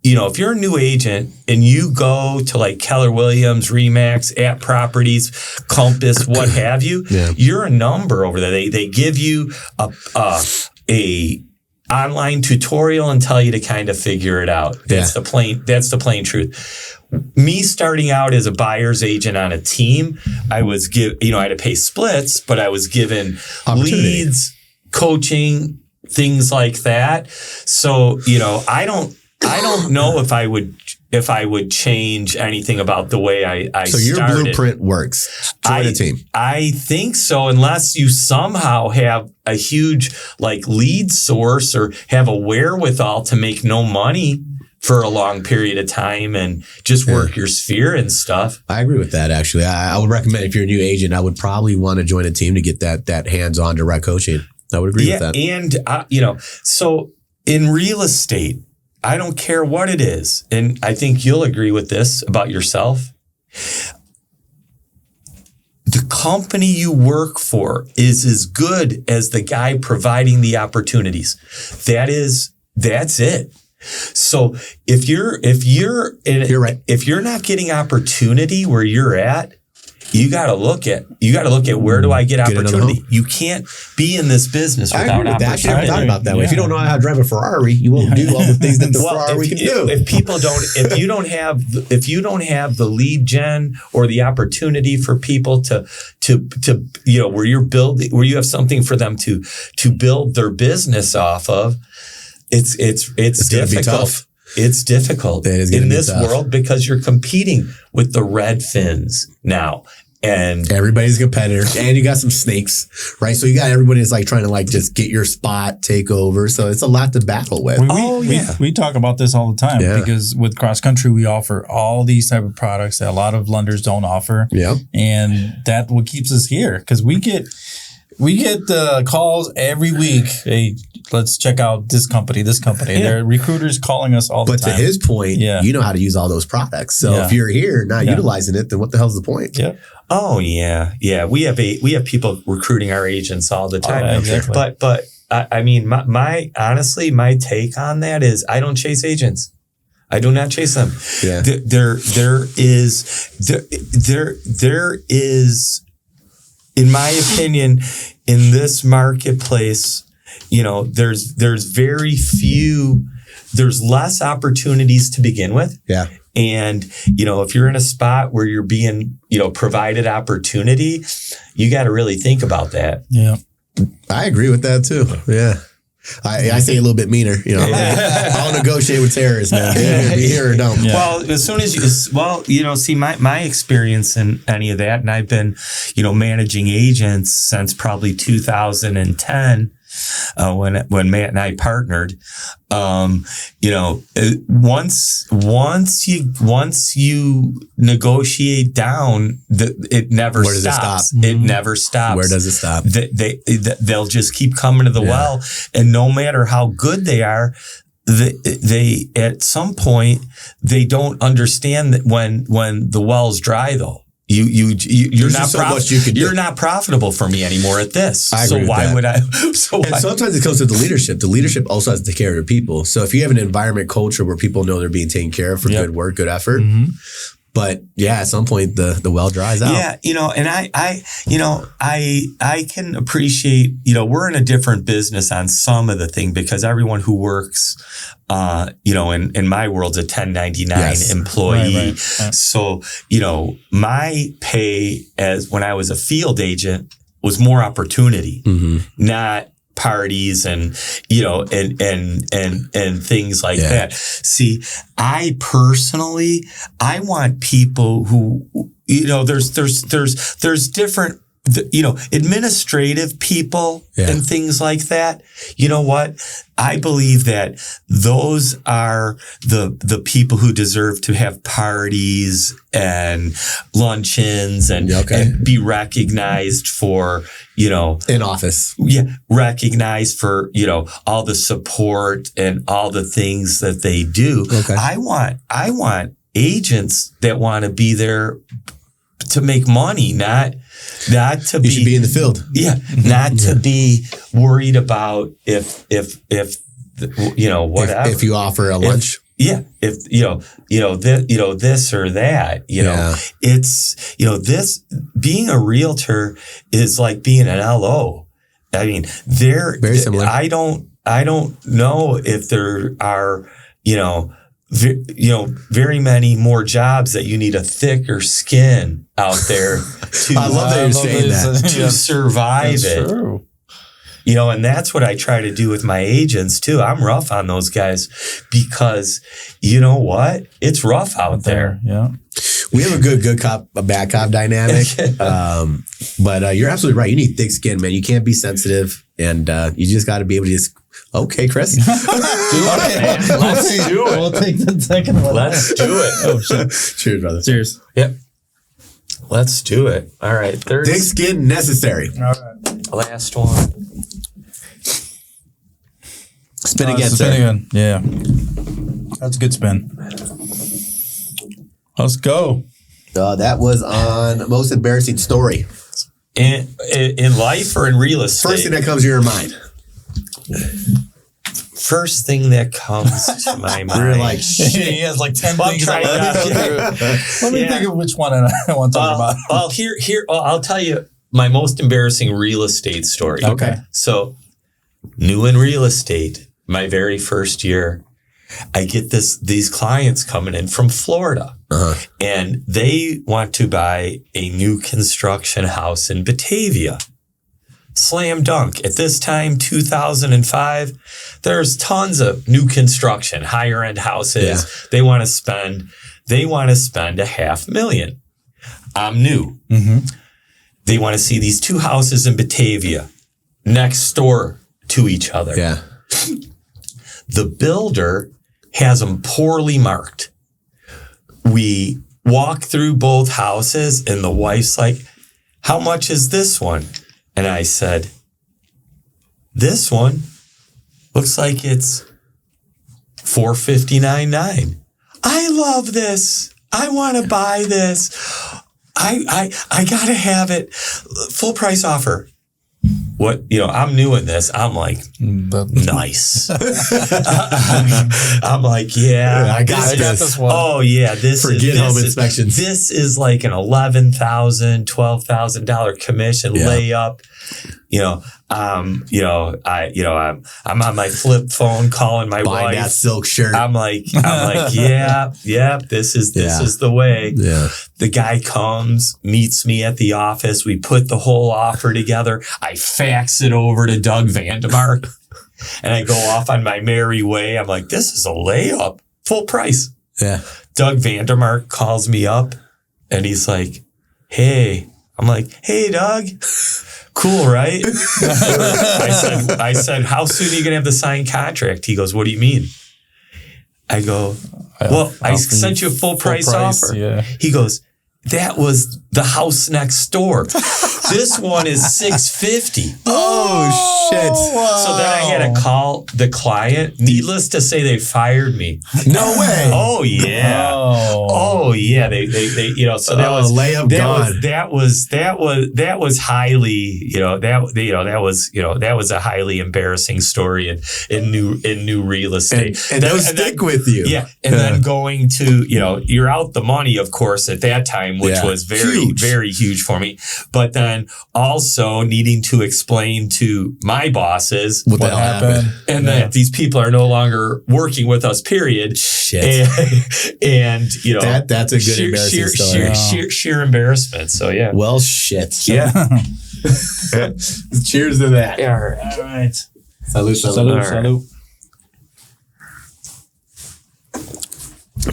Speaker 3: if you're a new agent and you go to like Keller Williams, Remax, At Properties, Compass, what have you, you're a number over there. They give you a online tutorial and tell you to kind of figure it out. That's the plain truth. Me starting out as a buyer's agent on a team, I had to pay splits, but I was given leads, coaching, things like that. So, I don't know if I would change anything about the way I
Speaker 1: so
Speaker 3: started.
Speaker 1: Your blueprint works. Join a team.
Speaker 3: I think so, unless you somehow have a huge lead source or have a wherewithal to make no money for a long period of time and just work your sphere and stuff.
Speaker 1: I agree with that, actually. I would recommend if you're a new agent, I would probably want to join a team to get that hands-on direct coaching. I would agree with that.
Speaker 3: And, so in real estate, I don't care what it is. And I think you'll agree with this about yourself. The company you work for is as good as the guy providing the opportunities. That's it. So if you're right. If you're not getting opportunity where you're at, you got to look at where do I get opportunity? You can't be in this business without opportunity. I
Speaker 1: never thought about that way. If you don't know how to drive a Ferrari, you won't do all the things that the Ferrari can do.
Speaker 3: If you don't have the lead gen or the opportunity for people to where you're building, where you have something for them to build their business off of, it's difficult. It's difficult in this world because you're competing with the Redfins now. And
Speaker 1: everybody's a competitor, and you got some snakes, right? So you got everybody that's trying to just get your spot, take over. So it's a lot to battle with.
Speaker 2: We talk about this all the time because with cross country, we offer all these type of products that a lot of lenders don't offer.
Speaker 1: Yeah,
Speaker 2: and that's what keeps us here because we get calls every week. Hey, let's check out this company. And there are recruiters calling us all the time.
Speaker 1: But to his point, you know how to use all those products. So if you're here not utilizing it, then what the hell's the point?
Speaker 2: Yeah.
Speaker 3: Oh yeah. Yeah. We have people recruiting our agents all the time.
Speaker 2: Exactly.
Speaker 3: But I mean, my honestly, my take on that is I don't chase agents. I do not chase them.
Speaker 1: Yeah.
Speaker 3: There is, in my opinion, in this marketplace, there's very few, there's less opportunities to begin with.
Speaker 1: Yeah.
Speaker 3: And, if you're in a spot where you're being, provided opportunity, you got to really think about that.
Speaker 2: Yeah.
Speaker 1: I agree with that too. Yeah. I say a little bit meaner, I'll negotiate with terrorists, man. Be here or don't.
Speaker 3: Yeah. Well, as soon as see my experience in any of that, and I've been, managing agents since probably 2010. When Matt and I partnered, once you negotiate down, it never stops. It never stops.
Speaker 1: Where does it stop?
Speaker 3: They'll just keep coming to the well, and no matter how good they are, they at some point they don't understand that when the well's dry though. You're not profitable for me anymore at this.
Speaker 1: I agree with
Speaker 3: why
Speaker 1: that.
Speaker 3: would I?
Speaker 1: And sometimes it comes to the leadership. The leadership also has to take care of their people. So if you have an environment culture where people know they're being taken care of for good work, good effort, but at some point the well dries out.
Speaker 3: Yeah, and I can appreciate, we're in a different business on some of the thing because everyone who works, in my world's a 1099 employee. Right. So, my pay as when I was a field agent was more opportunity, not parties and and things like that. See, I personally, I want people who, there's different, administrative people and things like that. You know what? I believe that those are the people who deserve to have parties and luncheons and be recognized for,
Speaker 1: in office.
Speaker 3: Yeah. Recognized for, all the support and all the things that they do.
Speaker 1: Okay.
Speaker 3: I want agents that want to be there to make money, not to be.
Speaker 1: You should be in the field.
Speaker 3: Yeah, not to be worried about if whatever.
Speaker 1: If you offer a lunch.
Speaker 3: If this or that, it's this being a realtor is like being an LO. I mean,
Speaker 1: very similar.
Speaker 3: I don't know if there are very many more jobs that you need a thicker skin out there to.
Speaker 1: I love that you're saying that
Speaker 3: to survive it.
Speaker 2: True.
Speaker 3: And that's what I try to do with my agents too. I'm rough on those guys because you know what? It's rough out there.
Speaker 2: Yeah.
Speaker 1: We have a good cop, a bad cop dynamic. But you're absolutely right. You need thick skin, man. You can't be sensitive, and you just got to be able to just. Okay, Chris.
Speaker 3: Do it, man. Let's do it.
Speaker 2: We'll take the second one.
Speaker 3: Let's do it.
Speaker 2: Oh shit!
Speaker 1: Cheers, brother.
Speaker 2: Cheers.
Speaker 3: Yep. Let's do it. All right.
Speaker 1: Thick skin necessary.
Speaker 2: All right.
Speaker 3: Last one.
Speaker 1: Spin again,
Speaker 2: spin
Speaker 1: sir.
Speaker 2: again. Yeah. That's a good spin. Let's go.
Speaker 1: That was on most embarrassing story.
Speaker 3: In life or in real estate?
Speaker 1: First thing that comes to your mind.
Speaker 3: First thing that comes to my mind.
Speaker 1: You're like,
Speaker 2: He has like 10 things. Let me think of which one I want to talk about.
Speaker 3: Well, here. I'll tell you my most embarrassing real estate story.
Speaker 1: Okay.
Speaker 3: So, new in real estate, my very first year, I get these clients coming in from Florida, and they want to buy a new construction house in Batavia. Slam dunk. At this time, 2005, there's tons of new construction, higher end houses. Yeah. They want to spend $500,000. I'm new. Mm-hmm. They want to see these two houses in Batavia next door to each other.
Speaker 1: Yeah.
Speaker 3: The builder has them poorly marked. We walk through both houses and the wife's like, how much is this one? And I said, this one looks like it's $459.9. I love this. I want to buy this. I got to have it. Full price offer. What, I'm new in this. I'm like, nice. I'm like, yeah.
Speaker 1: I got this one.
Speaker 3: Oh, yeah.
Speaker 1: Forget home inspections.
Speaker 3: This is like an $11,000, $12,000 commission layup. I'm on my flip phone calling my wife.
Speaker 1: That silk shirt.
Speaker 3: I'm like, yeah, this is the way.
Speaker 1: Yeah.
Speaker 3: The guy comes, meets me at the office. We put the whole offer together. I fax it over to Doug Vandermark, and I go off on my merry way. I'm like, this is a layup, full price.
Speaker 1: Yeah.
Speaker 3: Doug Vandermark calls me up, and he's like, hey. I'm like, hey, Doug. Cool, right? I said, how soon are you going to have the signed contract? He goes, what do you mean? I go, well, I sent you a full price offer. Yeah. He goes, that was the house next door. This one is $650.
Speaker 1: Oh, shit.
Speaker 2: Wow.
Speaker 3: So then I had to call the client. Needless to say, they fired me.
Speaker 1: No way.
Speaker 3: Oh, yeah. Oh, yeah. They so that was
Speaker 1: layup gone.
Speaker 3: That was highly, that was a highly embarrassing story in new real estate.
Speaker 1: And those stick with you.
Speaker 3: Yeah. And then going to, you're out the money, of course, at that time, which was very, very huge for me. But then also needing to explain to my bosses
Speaker 1: what the hell happened.
Speaker 3: And that these people are no longer working with us, period.
Speaker 1: Shit.
Speaker 3: And
Speaker 1: that's a good embarrassing story.
Speaker 3: Sheer embarrassment. So, yeah.
Speaker 1: Well, shit.
Speaker 3: So, yeah.
Speaker 1: Cheers to that.
Speaker 3: All right.
Speaker 1: Salud.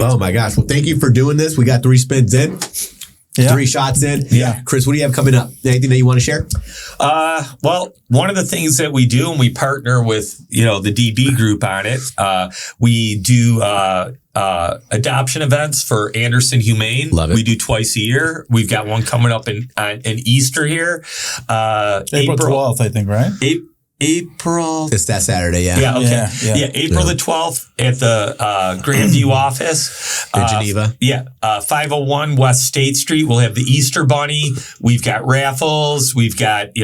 Speaker 1: Oh, my gosh. Well, thank you for doing this. We got 3 spins in. Yeah. 3 shots in.
Speaker 2: Yeah.
Speaker 1: Chris, what do you have coming up? Anything that you want to share?
Speaker 3: Well, one of the things that we do, and we partner with, the DB group on it, we do adoption events for Anderson Humane.
Speaker 1: Love it.
Speaker 3: We do twice a year. We've got one coming up in Easter here.
Speaker 2: April 12th, I think, right?
Speaker 3: April.
Speaker 1: It's that Saturday, yeah.
Speaker 3: Yeah, okay.
Speaker 2: Yeah.
Speaker 3: April the 12th at the Grandview office.
Speaker 1: In Geneva.
Speaker 3: 501 West State Street. We'll have the Easter Bunny. We've got raffles. We've got,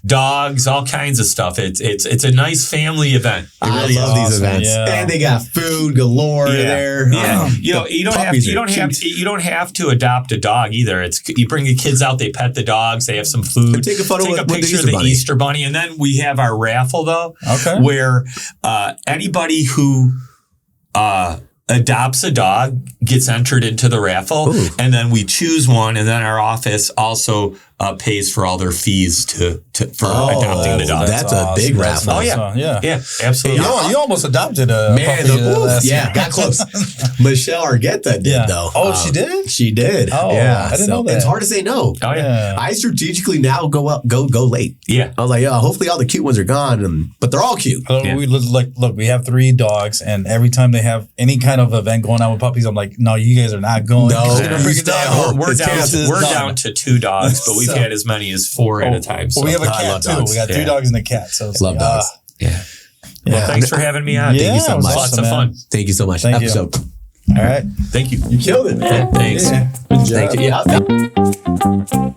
Speaker 3: dogs, all kinds of stuff. It's a nice family event.
Speaker 1: I love these events.
Speaker 2: Yeah.
Speaker 1: And they got food galore there.
Speaker 3: Yeah. You don't have to adopt a dog either. You bring the kids out, they pet the dogs, they have some food.
Speaker 1: And take a photo with
Speaker 3: picture of the Easter Bunny. And then we have our raffle though.
Speaker 2: Okay.
Speaker 3: Where anybody who adopts a dog gets entered into the raffle.
Speaker 1: Ooh.
Speaker 3: And then we choose one, and then our office also pays for all their fees for adopting the dog.
Speaker 1: That's a big raffle.
Speaker 3: Oh yeah, absolutely.
Speaker 2: You almost adopted a
Speaker 1: Man,
Speaker 2: puppy
Speaker 1: got close. Michelle Argueta did though.
Speaker 2: Oh, she did?
Speaker 1: She did.
Speaker 2: Oh,
Speaker 1: yeah.
Speaker 2: I didn't know that.
Speaker 1: It's hard to say no.
Speaker 3: Oh yeah.
Speaker 1: I strategically now go late.
Speaker 3: Yeah.
Speaker 1: I was like, hopefully all the cute ones are gone, but they're all cute.
Speaker 2: We look, we have 3 dogs, and every time they have any kind of event going on with puppies, I'm like, no, you guys are not going.
Speaker 1: No,
Speaker 3: We're down to 2 dogs, but we've had as many as 4 at a time. So.
Speaker 2: Well, we have a cat too.
Speaker 1: Dogs.
Speaker 2: We got 3 dogs and a cat. So
Speaker 1: love dogs.
Speaker 3: Yeah. Well, thanks for having me on.
Speaker 1: Thank you so much.
Speaker 3: Lots of fun.
Speaker 1: Thank you so much.
Speaker 2: Thank
Speaker 1: Episode.
Speaker 2: you. All right.
Speaker 3: Thank you.
Speaker 1: You killed it, man.
Speaker 3: Thanks.
Speaker 1: Yeah. Thank you. Yeah.